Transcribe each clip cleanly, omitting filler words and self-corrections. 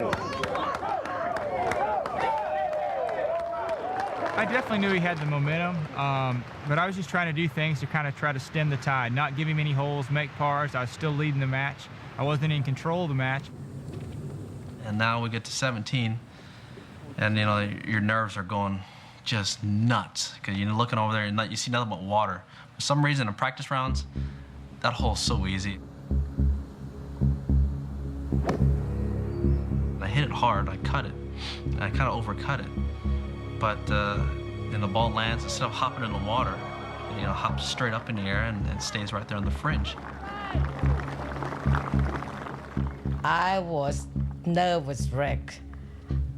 I definitely knew he had the momentum, but I was just trying to do things to kind of try to stem the tide, not give him any holes, make pars. I was still leading the match. I wasn't in control of the match. And now we get to 17, and you know your nerves are going just nuts because you're looking over there and you see nothing but water. For some reason, in practice rounds, that hole's so easy. I hit it hard. I cut it. I kind of overcut it. But and the ball lands, instead of hopping in the water, it, hops straight up in the air and stays right there on the fringe. I was nervous wreck.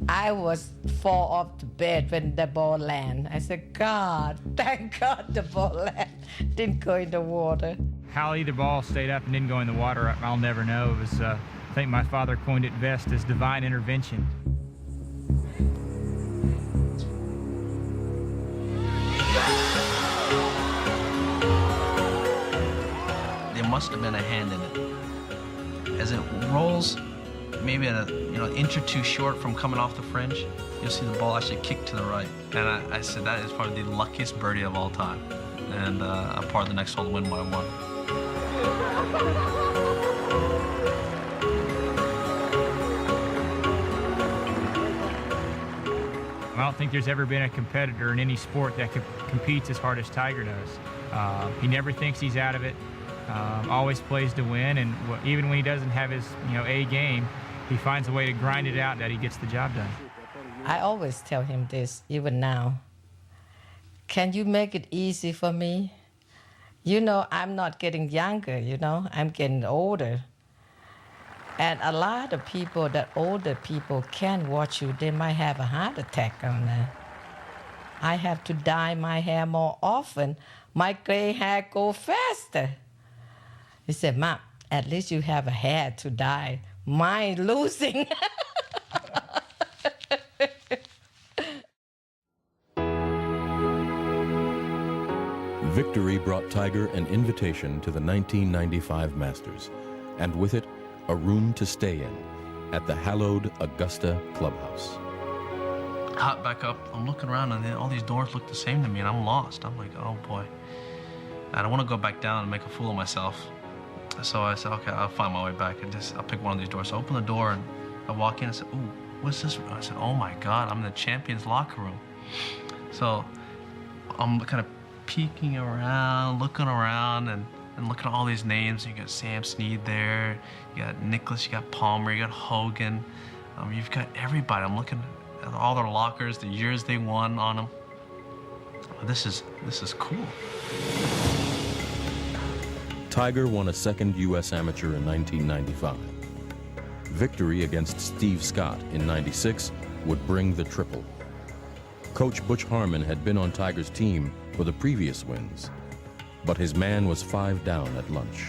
I was fall off the bed when the ball landed. I said, God, thank God the ball landed, didn't go in the water. How either ball stayed up and didn't go in the water, I'll never know. It was, I think my father coined it best as divine intervention. There must have been a hand in it. As it rolls, maybe an inch or two short from coming off the fringe, you'll see the ball actually kick to the right. And I said that is probably the luckiest birdie of all time. And I'm part of the next hole to win by one. I don't think there's ever been a competitor in any sport that competes as hard as Tiger does. He never thinks he's out of it. Always plays to win, and even when he doesn't have his A game, he finds a way to grind it out that he gets the job done. I always tell him this, even now. Can you make it easy for me? I'm not getting younger, I'm getting older. And a lot of people, older people, can't watch you. They might have a heart attack on that. I have to dye my hair more often. My gray hair go faster. He said, Mom, at least you have a hair to dye. Mine losing. Victory brought Tiger an invitation to the 1995 Masters, and with it, a room to stay in at the hallowed Augusta Clubhouse. Hop back up, I'm looking around and all these doors look the same to me and I'm lost. I'm like, oh boy. I don't want to go back down and make a fool of myself. So I said, okay, I'll find my way back and I'll pick one of these doors. So I open the door and I walk in and I said, ooh, what's this? I said, oh my God, I'm in the champions locker room. So I'm kind of peeking around, looking around and looking at all these names. You got Sam Snead there, you got Nicklaus, you got Palmer, you got Hogan. You've got everybody. I'm looking at all their lockers, the years they won on them. This is cool. Tiger won a second U.S. Amateur in 1995. Victory against Steve Scott in '96 would bring the triple. Coach Butch Harmon had been on Tiger's team for the previous wins, but his man was 5 down at lunch.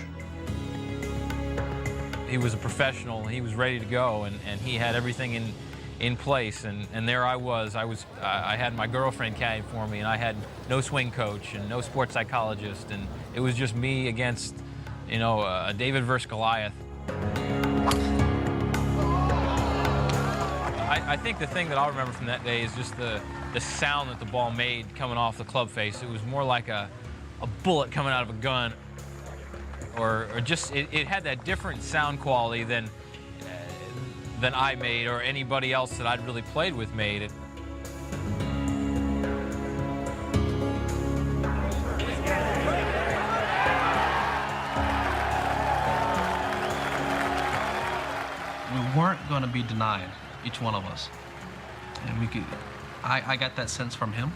He was a professional, he was ready to go, and he had everything in place, and there I had my girlfriend caddy for me, and I had no swing coach and no sports psychologist, and it was just me against, a David versus Goliath. I think the thing that I'll remember from that day is just the sound that the ball made coming off the club face. It was more like a bullet coming out of a gun, or just it had that different sound quality than I made or anybody else that I'd really played with made. We weren't going to be denied, each one of us. And I got that sense from him,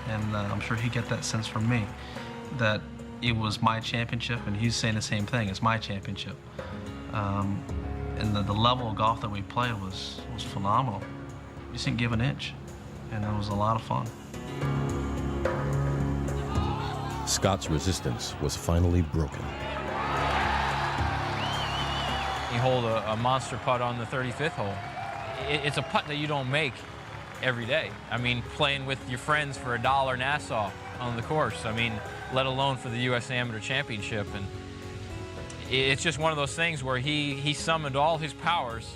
and I'm sure he got that sense from me, that it was my championship, and he's saying the same thing, it's my championship. And the level of golf that we played was phenomenal. We just didn't give an inch, and it was a lot of fun. Scott's resistance was finally broken. He holed a monster putt on the 35th hole. It's a putt that you don't make every day. I mean, playing with your friends for $1 Nassau on the course. I mean, let alone for the U.S. Amateur Championship. And it's just one of those things where he summoned all his powers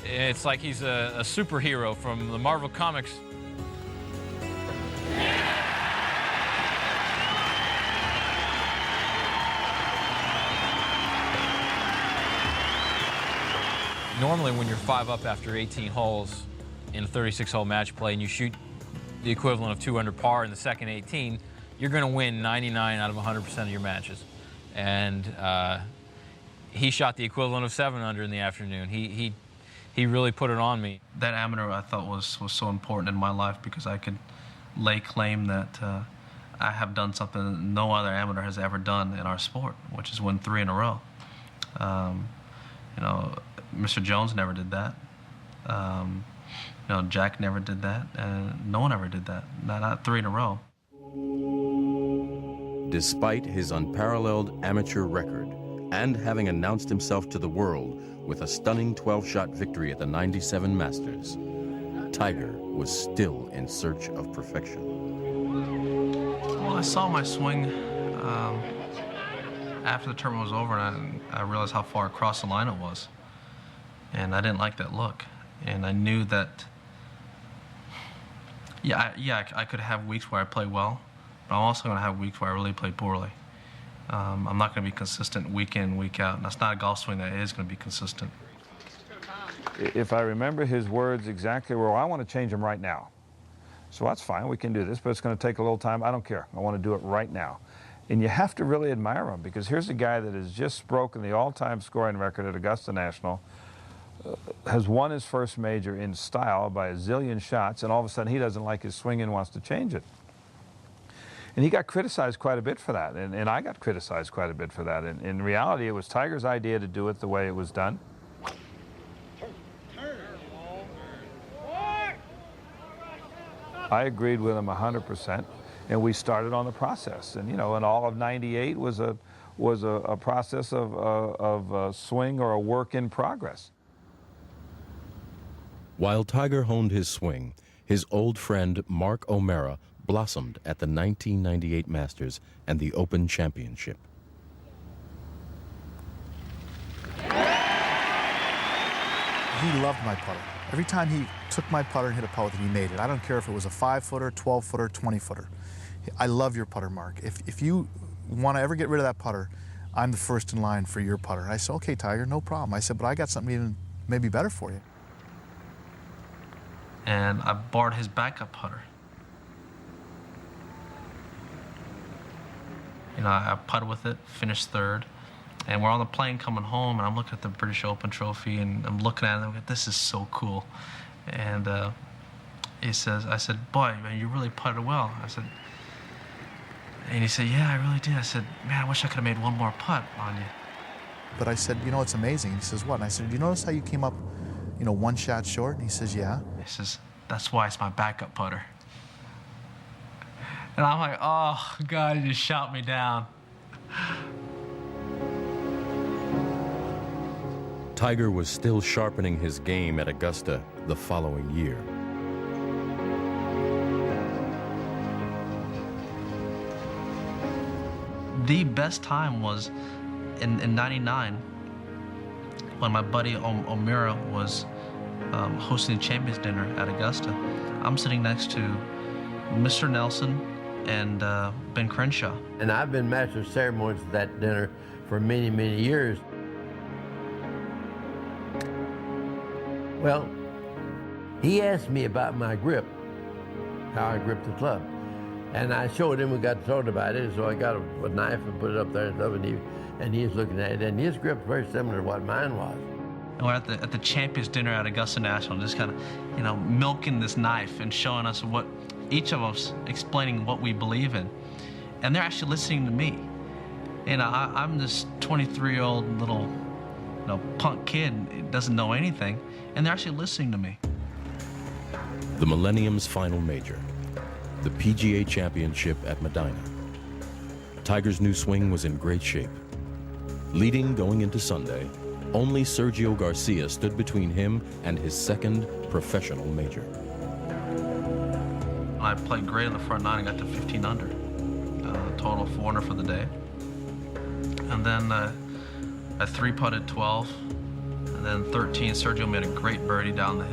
It's like he's a superhero from the Marvel Comics. Normally when you're 5 up after 18 holes in a 36-hole match play and you shoot the equivalent of 2 under par in the second 18, you're going to win 99 out of 100% of your matches. And he shot the equivalent of 7 under in the afternoon. He really put it on me. That amateur I thought was so important in my life because I could lay claim that I have done something that no other amateur has ever done in our sport, which is win 3 in a row. You know, Mr. Jones never did that. You know, Jack never did that, and no one ever did that. Not 3 in a row. Despite his unparalleled amateur record and having announced himself to the world with a stunning 12-shot victory at the '97 Masters, Tiger was still in search of perfection. Well, I saw my swing after the tournament was over, and I realized how far across the line it was. And I didn't like that look. And I knew that, I could have weeks where I play well, but I'm also going to have weeks where I really play poorly. I'm not going to be consistent week in, week out. And that's not a golf swing that is going to be consistent. If I remember his words exactly, well, I want to change them right now. So that's fine, we can do this, but it's going to take a little time. I don't care. I want to do it right now. And you have to really admire him, because here's a guy that has just broken the all-time scoring record at Augusta National, has won his first major in style by a zillion shots, and all of a sudden he doesn't like his swing and wants to change it. And he got criticized quite a bit for that, and I got criticized quite a bit for that. And in reality, it was Tiger's idea to do it the way it was done. I agreed with him 100%, and we started on the process. And you know, and all of '98 was a process of a swing or a work in progress. While Tiger honed his swing, his old friend Mark O'Meara blossomed at the 1998 Masters and the Open Championship. He loved my putter. Every time he took my putter and hit a putt with it, he made it. I don't care if it was a 5-footer, 12-footer, 20-footer. I love your putter, Mark. If you want to ever get rid of that putter, I'm the first in line for your putter. And I said, okay, Tiger, no problem. I said, but I got something even maybe better for you. And I borrowed his backup putter. You know, I putted with it, finished third. And we're on the plane coming home, and I'm looking at the British Open trophy, and I'm looking at it, and I'm like, this is so cool. And I said, boy, man, you really putted well. And he said, yeah, I really did. I said, man, I wish I could have made one more putt on you. But I said, you know, it's amazing. He says, what? And I said, do you notice how you came up, you know, 1 shot short? And he says, yeah. He says, that's why it's my backup putter. And I'm like, oh, God, he just shot me down. Tiger was still sharpening his game at Augusta the following year. The best time was in '99 when my buddy O'Meara was hosting the Champions Dinner at Augusta. I'm sitting next to Mr. Nelson and Ben Crenshaw. And I've been master of ceremonies at that dinner for many, many years. Well, he asked me about my grip, how I grip the club. And I showed him, we got talking about it, so I got a knife and put it up there and stuff, and he was looking at it, and his grip's very similar to what mine was. And we're at the Champions Dinner at Augusta National, just kind of, you know, milking this knife and showing us what, each of us explaining what we believe in. And they're actually listening to me. You know, I'm this 23-year-old little, you know, punk kid who doesn't know anything, and they're actually listening to me. The Millennium's final major, the PGA Championship at Medina. Tiger's new swing was in great shape. Leading going into Sunday, only Sergio Garcia stood between him and his second professional major. I played great in the front 9 and got to 15 under. Total 4 under for the day. And then I 3-putted 12 And then 13, Sergio made a great birdie down the hill.